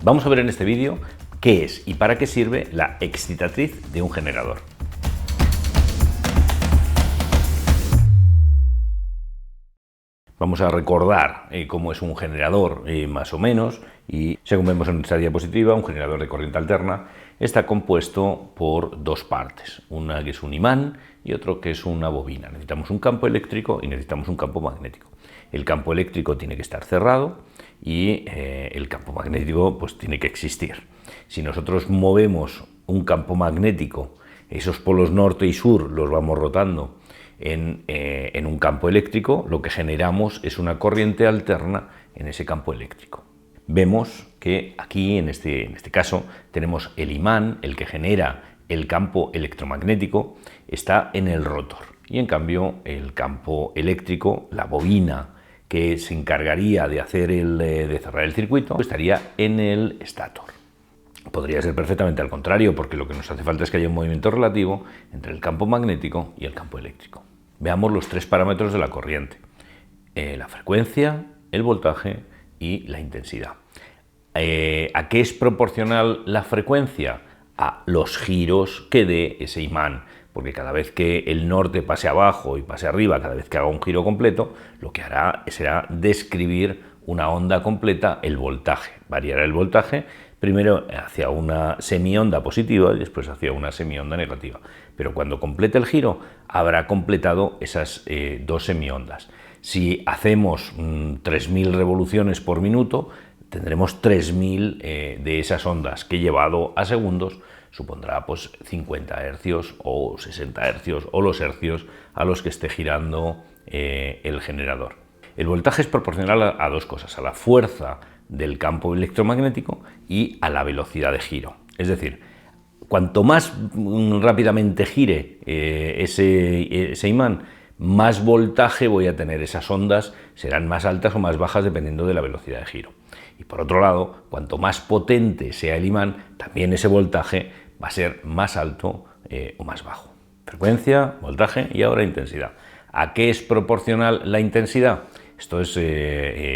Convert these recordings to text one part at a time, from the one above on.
Vamos a ver en este vídeo qué es y para qué sirve la excitatriz de un generador. Vamos a recordar cómo es un generador más o menos, y según vemos en nuestra diapositiva, un generador de corriente alterna está compuesto por dos partes, una que es un imán y otro que es una bobina. Necesitamos un campo eléctrico y necesitamos un campo magnético. El campo eléctrico tiene que estar cerrado y el campo magnético pues tiene que existir. Si nosotros movemos un campo magnético, esos polos norte y sur los vamos rotando en un campo eléctrico, lo que generamos es una corriente alterna en ese campo eléctrico. Vemos que aquí, en este caso, tenemos el imán, el que genera el campo electromagnético, está en el rotor. Y en cambio, el campo eléctrico, la bobina que se encargaría de cerrar el circuito, estaría en el estator. Podría ser perfectamente al contrario, porque lo que nos hace falta es que haya un movimiento relativo entre el campo magnético y el campo eléctrico. Veamos los tres parámetros de la corriente: la frecuencia, el voltaje y la intensidad. ¿A qué es proporcional la frecuencia? A los giros que dé ese imán, porque cada vez que el norte pase abajo y pase arriba, cada vez que haga un giro completo, lo que hará será describir una onda completa, el voltaje. Variará el voltaje primero hacia una semionda positiva y después hacia una semionda negativa. Pero cuando complete el giro, habrá completado esas dos semiondas. Si hacemos 3.000 revoluciones por minuto, tendremos 3.000 de esas ondas, que llevado a segundos supondrá pues 50 hercios o 60 hercios o los hercios a los que esté girando el generador. El voltaje es proporcional a dos cosas: a la fuerza del campo electromagnético y a la velocidad de giro. Es decir, cuanto más rápidamente gire ese imán, más voltaje voy a tener. Esas ondas serán más altas o más bajas dependiendo de la velocidad de giro. Y por otro lado, cuanto más potente sea el imán, también ese voltaje va a ser más alto o más bajo. Frecuencia, voltaje y ahora intensidad. ¿A qué es proporcional la intensidad? Esto es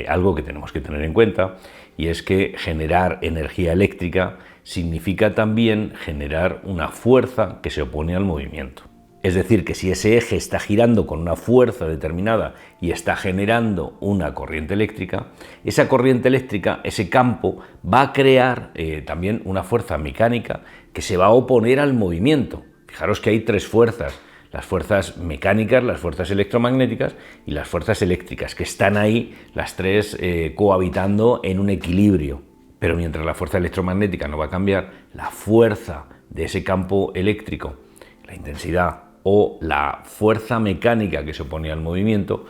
algo que tenemos que tener en cuenta, y es que generar energía eléctrica significa también generar una fuerza que se opone al movimiento. Es decir, que si ese eje está girando con una fuerza determinada y está generando una corriente eléctrica, esa corriente eléctrica, ese campo, va a crear también una fuerza mecánica que se va a oponer al movimiento. Fijaros que hay tres fuerzas: las fuerzas mecánicas, las fuerzas electromagnéticas y las fuerzas eléctricas, que están ahí las tres cohabitando en un equilibrio. Pero mientras la fuerza electromagnética no va a cambiar, la fuerza de ese campo eléctrico, la intensidad o la fuerza mecánica que se opone al movimiento,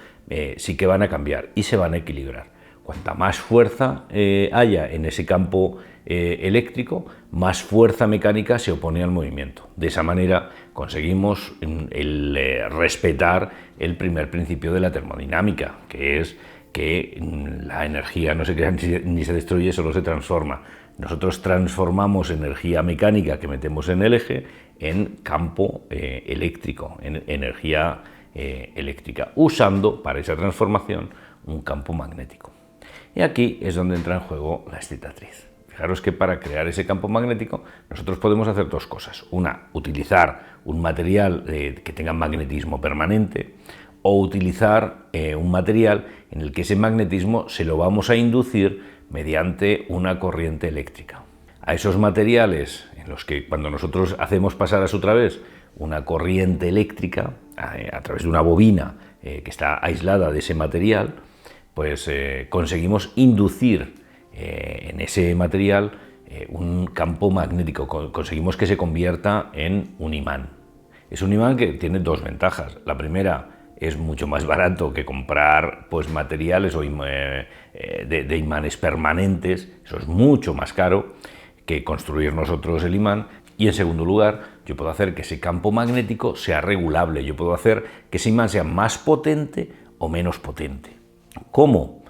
sí que van a cambiar y se van a equilibrar. Cuanta más fuerza haya en ese campo eléctrico, más fuerza mecánica se opone al movimiento. De esa manera conseguimos respetar el primer principio de la termodinámica, que es que la energía no se crea ni se destruye, solo se transforma. Nosotros transformamos energía mecánica que metemos en el eje en campo eléctrico, en energía eléctrica, usando para esa transformación un campo magnético. Y aquí es donde entra en juego la excitatriz. Fijaros que para crear ese campo magnético nosotros podemos hacer dos cosas: una, utilizar un material que tenga magnetismo permanente, o utilizar un material en el que ese magnetismo se lo vamos a inducir mediante una corriente eléctrica. A esos materiales en los que, cuando nosotros hacemos pasar a su través una corriente eléctrica a través de una bobina que está aislada de ese material, pues conseguimos inducir en ese material un campo magnético. Conseguimos que se convierta en un imán. Es un imán que tiene dos ventajas. La primera, es mucho más barato que comprar pues materiales de imanes permanentes. Eso es mucho más caro que construir nosotros el imán. Y en segundo lugar, yo puedo hacer que ese campo magnético sea regulable. Yo puedo hacer que ese imán sea más potente o menos potente. ¿Cómo?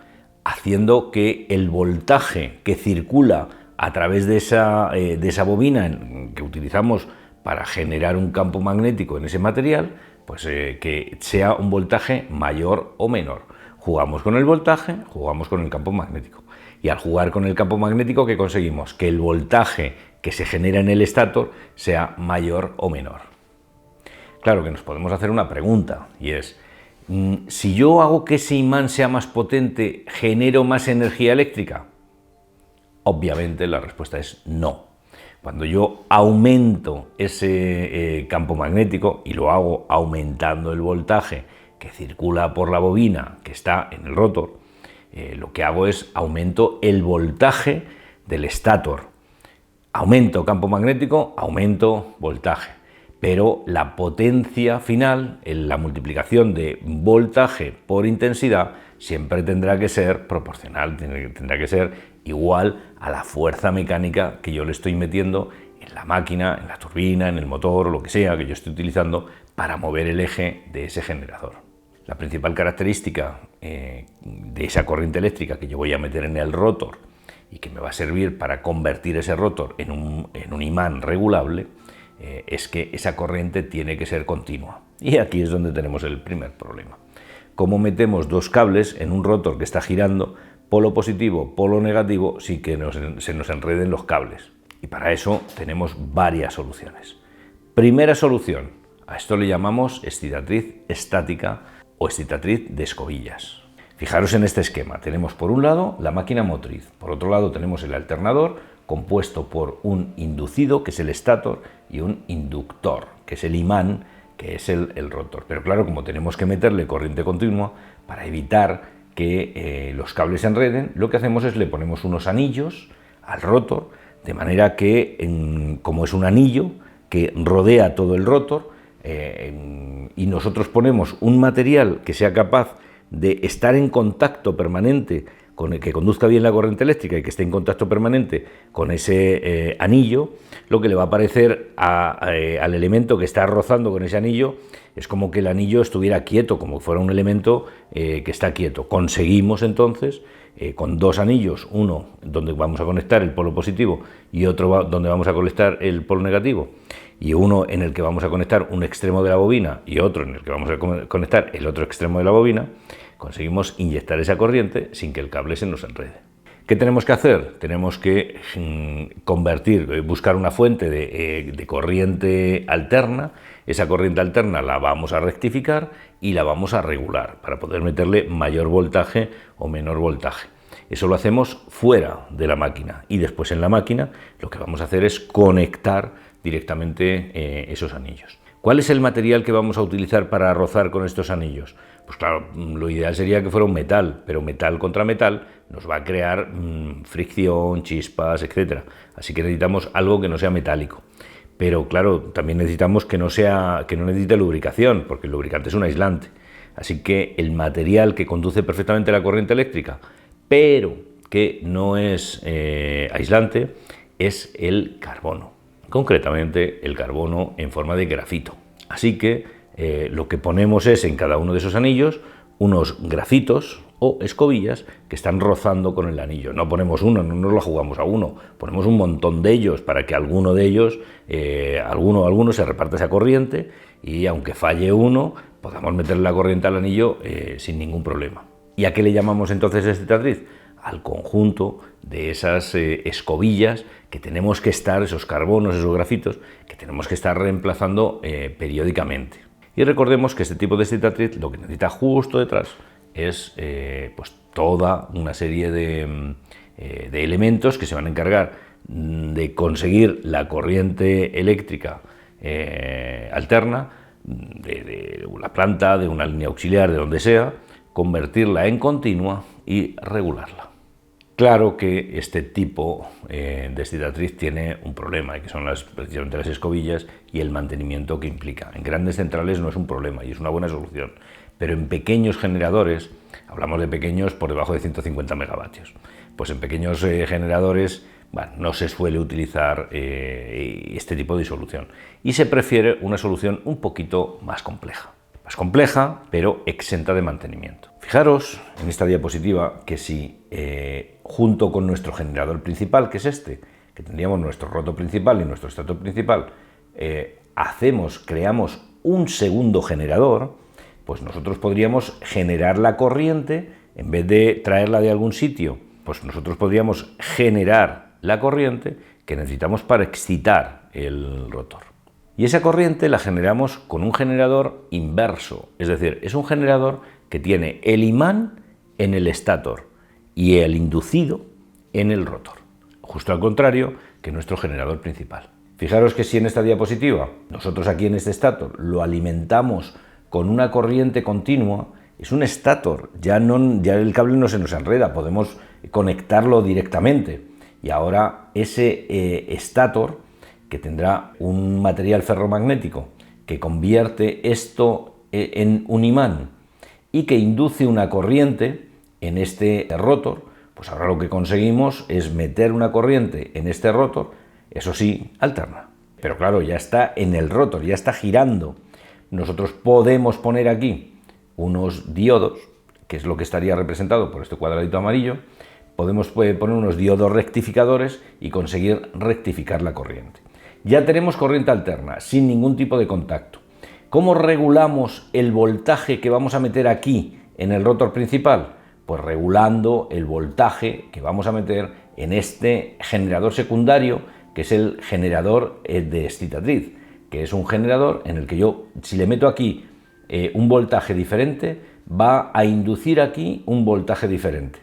Haciendo que el voltaje que circula a través de esa bobina que utilizamos para generar un campo magnético en ese material, pues que sea un voltaje mayor o menor. Jugamos con el voltaje, jugamos con el campo magnético. Y al jugar con el campo magnético, ¿qué conseguimos? Que el voltaje que se genera en el estator sea mayor o menor. Claro que nos podemos hacer una pregunta, y es, si yo hago que ese imán sea más potente, ¿genero más energía eléctrica? Obviamente la respuesta es no. Cuando yo aumento ese campo magnético, y lo hago aumentando el voltaje que circula por la bobina que está en el rotor, lo que hago es aumento el voltaje del estator. Aumento campo magnético, aumento voltaje. Pero la potencia final, la multiplicación de voltaje por intensidad, siempre tendrá que ser proporcional, tendrá que ser igual a la fuerza mecánica que yo le estoy metiendo en la máquina, en la turbina, en el motor o lo que sea que yo esté utilizando para mover el eje de ese generador. La principal característica de esa corriente eléctrica que yo voy a meter en el rotor y que me va a servir para convertir ese rotor en un imán regulable, es que esa corriente tiene que ser continua. Y aquí es donde tenemos el primer problema. ¿Cómo metemos dos cables en un rotor que está girando, polo positivo, polo negativo, sin que se nos enreden los cables? Y para eso tenemos varias soluciones. Primera solución, a esto le llamamos excitatriz estática o excitatriz de escobillas. Fijaros en este esquema, tenemos por un lado la máquina motriz, por otro lado tenemos el alternador compuesto por un inducido, que es el estator, y un inductor, que es el imán, que es el rotor. Pero claro, como tenemos que meterle corriente continua, para evitar que los cables se enreden, lo que hacemos es le ponemos unos anillos al rotor, de manera que, como es un anillo que rodea todo el rotor, y nosotros ponemos un material que sea capaz de estar en contacto permanente con el que conduzca bien la corriente eléctrica y que esté en contacto permanente con ese anillo, lo que le va a parecer al elemento que está rozando con ese anillo es como que el anillo estuviera quieto, como fuera un elemento que está quieto. Conseguimos entonces, con dos anillos, uno donde vamos a conectar el polo positivo y otro donde vamos a conectar el polo negativo, y uno en el que vamos a conectar un extremo de la bobina y otro en el que vamos a conectar el otro extremo de la bobina, conseguimos inyectar esa corriente sin que el cable se nos enrede. ¿Qué tenemos que hacer? Tenemos que buscar una fuente de corriente alterna. Esa corriente alterna la vamos a rectificar y la vamos a regular para poder meterle mayor voltaje o menor voltaje. Eso lo hacemos fuera de la máquina, y después en la máquina lo que vamos a hacer es conectar directamente esos anillos. ¿Cuál es el material que vamos a utilizar para rozar con estos anillos? Pues claro, lo ideal sería que fuera un metal, pero metal contra metal nos va a crear fricción, chispas, etc. Así que necesitamos algo que no sea metálico. Pero claro, también necesitamos que no necesite lubricación, porque el lubricante es un aislante. Así que el material que conduce perfectamente la corriente eléctrica, pero que no es aislante, es el carbono. Concretamente el carbono en forma de grafito. Así que lo que ponemos es en cada uno de esos anillos unos grafitos o escobillas que están rozando con el anillo. No ponemos uno, no nos lo jugamos a uno, ponemos un montón de ellos para que alguno de ellos, alguno se reparta esa corriente, y aunque falle uno, podamos meterle la corriente al anillo sin ningún problema. ¿Y a qué le llamamos entonces excitatriz? Al conjunto de esas escobillas que tenemos que estar, esos carbonos, esos grafitos, que tenemos que estar reemplazando periódicamente. Y recordemos que este tipo de excitatriz lo que necesita justo detrás es pues toda una serie de elementos que se van a encargar de conseguir la corriente eléctrica alterna de una planta, de una línea auxiliar, de donde sea, convertirla en continua y regularla. Claro que este tipo de excitatriz tiene un problema, y que son precisamente las escobillas y el mantenimiento que implica. En grandes centrales no es un problema y es una buena solución, pero en pequeños generadores, hablamos de pequeños por debajo de 150 megavatios, pues en pequeños generadores no se suele utilizar este tipo de solución, y se prefiere una solución un poquito más compleja, pero exenta de mantenimiento. Fijaros en esta diapositiva que si junto con nuestro generador principal, que es este, que tendríamos nuestro rotor principal y nuestro estator principal, creamos un segundo generador, pues nosotros podríamos generar la corriente, en vez de traerla de algún sitio, Pues nosotros podríamos generar la corriente que necesitamos para excitar el rotor. Y esa corriente la generamos con un generador inverso, es decir, es un generador que tiene el imán en el estator y el inducido en el rotor, justo al contrario que nuestro generador principal. Fijaros que si en esta diapositiva nosotros aquí en este estator lo alimentamos con una corriente continua, es un estator, ya el cable no se nos enreda, podemos conectarlo directamente. Y ahora ese estator, que tendrá un material ferromagnético que convierte esto en un imán y que induce una corriente en este rotor, pues ahora lo que conseguimos es meter una corriente en este rotor, eso sí, alterna. Pero claro, ya está en el rotor, ya está girando. Nosotros podemos poner aquí unos diodos, que es lo que estaría representado por este cuadradito amarillo. Podemos poner unos diodos rectificadores y conseguir rectificar la corriente. Ya tenemos corriente alterna, sin ningún tipo de contacto. ¿Cómo regulamos el voltaje que vamos a meter aquí en el rotor principal? Pues regulando el voltaje que vamos a meter en este generador secundario, que es el generador de excitatriz, que es un generador en el que yo, si le meto aquí un voltaje diferente, va a inducir aquí un voltaje diferente.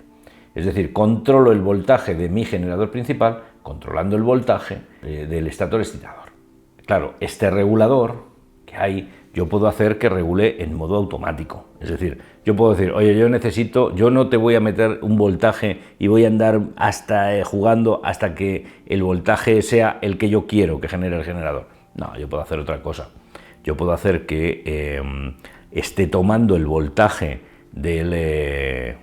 Es decir, controlo el voltaje de mi generador principal, controlando el voltaje del estator excitador. Claro, este regulador que hay, yo puedo hacer que regule en modo automático. Es decir, yo puedo decir, oye, yo no te voy a meter un voltaje y voy a andar hasta jugando hasta que el voltaje sea el que yo quiero que genere el generador. No, yo puedo hacer otra cosa. Yo puedo hacer que esté tomando el voltaje el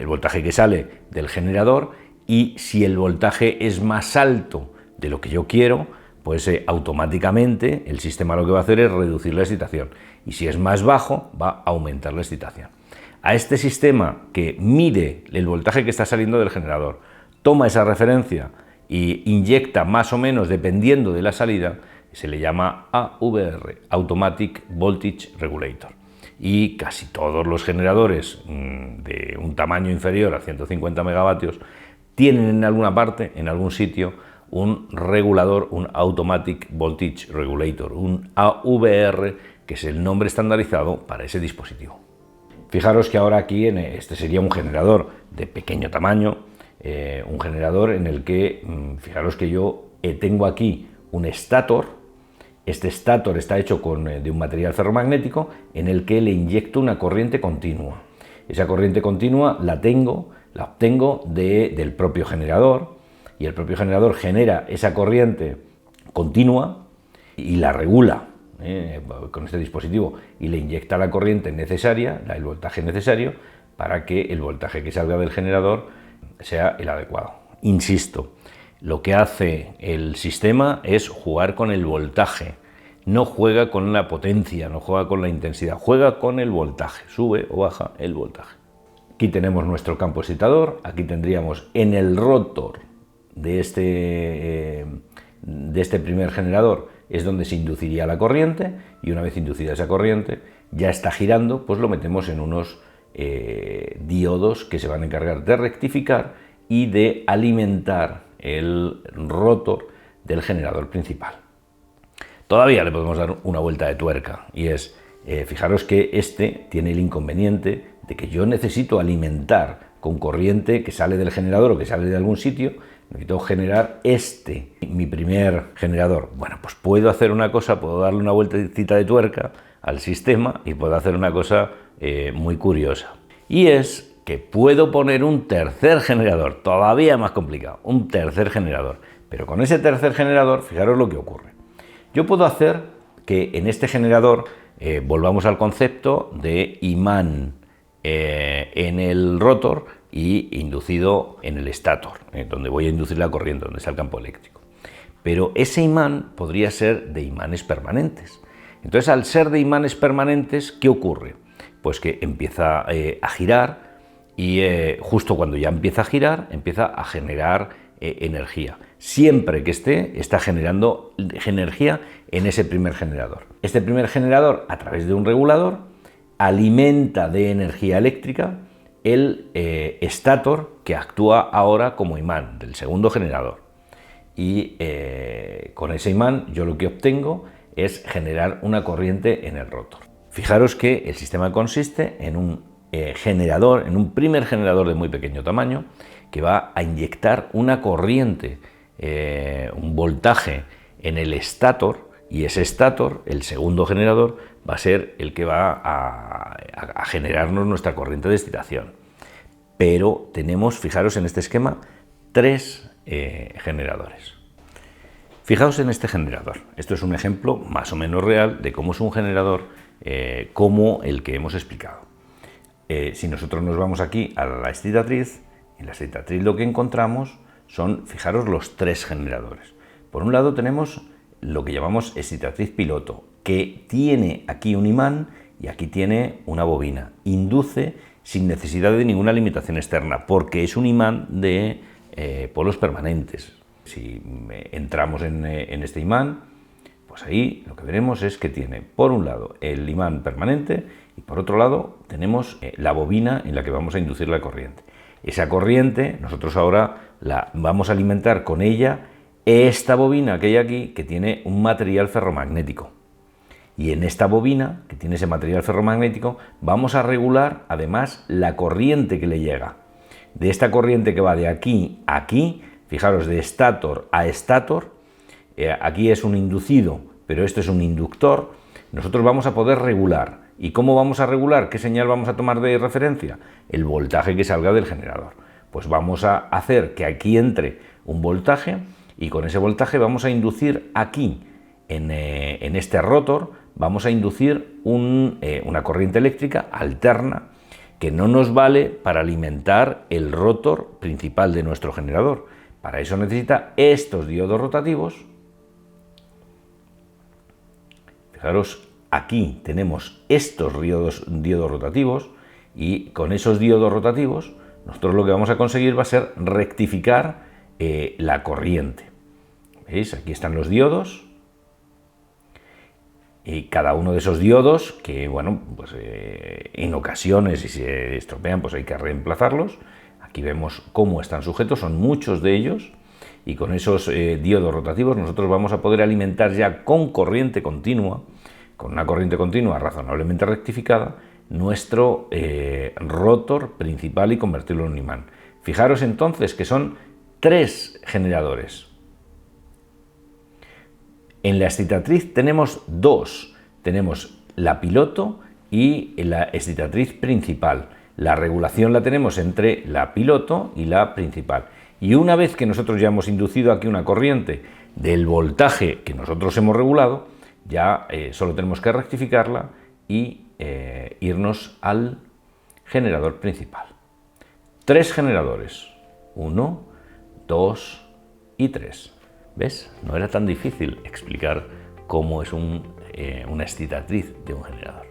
voltaje que sale del generador, y si el voltaje es más alto de lo que yo quiero, pues automáticamente el sistema lo que va a hacer es reducir la excitación, y si es más bajo va a aumentar la excitación. A este sistema que mide el voltaje que está saliendo del generador, toma esa referencia y inyecta más o menos dependiendo de la salida, se le llama AVR, Automatic Voltage Regulator. Y casi todos los generadores de un tamaño inferior a 150 megavatios tienen en alguna parte, en algún sitio, un regulador, un Automatic Voltage Regulator, un AVR, que es el nombre estandarizado para ese dispositivo. Fijaros que ahora aquí este sería un generador de pequeño tamaño, un generador en el que, fijaros que yo tengo aquí un estator. Este estator está hecho de un material ferromagnético en el que le inyecto una corriente continua. Esa corriente continua la obtengo del propio generador, y el propio generador genera esa corriente continua y la regula con este dispositivo, y le inyecta la corriente necesaria, el voltaje necesario, para que el voltaje que salga del generador sea el adecuado. Insisto, lo que hace el sistema es jugar con el voltaje, no juega con la potencia, no juega con la intensidad, juega con el voltaje, sube o baja el voltaje. Aquí tenemos nuestro campo excitador, aquí tendríamos en el rotor de este primer generador, es donde se induciría la corriente, y una vez inducida esa corriente, ya está girando, pues lo metemos en unos diodos que se van a encargar de rectificar y de alimentar el rotor del generador principal. Todavía le podemos dar una vuelta de tuerca, y es, fijaros que este tiene el inconveniente de que yo necesito alimentar con corriente que sale del generador o que sale de algún sitio. Necesito generar mi primer generador. Bueno, pues puedo hacer una cosa, puedo darle una vueltecita de tuerca al sistema y puedo hacer una cosa muy curiosa. Y es que puedo poner un tercer generador, todavía más complicado, un tercer generador. Pero con ese tercer generador, fijaros lo que ocurre. Yo puedo hacer que en este generador, volvamos al concepto de imán en el rotor y inducido en el estator, donde voy a inducir la corriente, donde está el campo eléctrico. Pero ese imán podría ser de imanes permanentes. Entonces, al ser de imanes permanentes, ¿qué ocurre? Pues que empieza a girar, y justo cuando ya empieza a girar, empieza a generar energía. Siempre que está generando energía en ese primer generador. Este primer generador, a través de un regulador, alimenta de energía eléctrica el estator que actúa ahora como imán del segundo generador. Y con ese imán yo lo que obtengo es generar una corriente en el rotor. Fijaros que el sistema consiste en un generador, en un primer generador de muy pequeño tamaño, que va a inyectar una corriente, un voltaje en el estator, y ese estator, el segundo generador, va a ser el que va a generarnos nuestra corriente de excitación. Pero tenemos, fijaros en este esquema, 3 generadores. Fijaos en este generador. Esto es un ejemplo más o menos real de cómo es un generador como el que hemos explicado. Si nosotros nos vamos aquí a la excitatriz, en la excitatriz lo que encontramos son, fijaros, los 3 generadores. Por un lado tenemos lo que llamamos excitatriz piloto, que tiene aquí un imán y aquí tiene una bobina. Induce sin necesidad de ninguna limitación externa, porque es un imán de polos permanentes. Si entramos en este imán, pues ahí lo que veremos es que tiene, por un lado, el imán permanente y por otro lado tenemos la bobina en la que vamos a inducir la corriente. Esa corriente nosotros ahora la vamos a alimentar con ella esta bobina que hay aquí, que tiene un material ferromagnético. Y en esta bobina, que tiene ese material ferromagnético, vamos a regular además la corriente que le llega. De esta corriente que va de aquí a aquí, fijaros, de estator a estator, aquí es un inducido, pero esto es un inductor, nosotros vamos a poder regular. ¿Y cómo vamos a regular? ¿Qué señal vamos a tomar de referencia? El voltaje que salga del generador. Pues vamos a hacer que aquí entre un voltaje y con ese voltaje vamos a inducir aquí, en este rotor, vamos a inducir una corriente eléctrica alterna que no nos vale para alimentar el rotor principal de nuestro generador. Para eso necesita estos diodos rotativos. Fijaros, aquí tenemos estos diodos rotativos y con esos diodos rotativos nosotros lo que vamos a conseguir va a ser rectificar la corriente. ¿Veis? Aquí están los diodos y cada uno de esos diodos que, bueno, pues en ocasiones si se estropean pues hay que reemplazarlos. Aquí vemos cómo están sujetos, son muchos de ellos y con esos diodos rotativos nosotros vamos a poder alimentar ya con corriente continua, con una corriente continua razonablemente rectificada, nuestro rotor principal y convertirlo en un imán. Fijaros entonces que son 3 generadores. En la excitatriz tenemos 2, tenemos la piloto y la excitatriz principal. La regulación la tenemos entre la piloto y la principal. Y una vez que nosotros ya hemos inducido aquí una corriente del voltaje que nosotros hemos regulado, ya solo tenemos que rectificarla y irnos al generador principal. 3 generadores, 1, 2 y 3. ¿Ves? No era tan difícil explicar cómo es una excitatriz de un generador.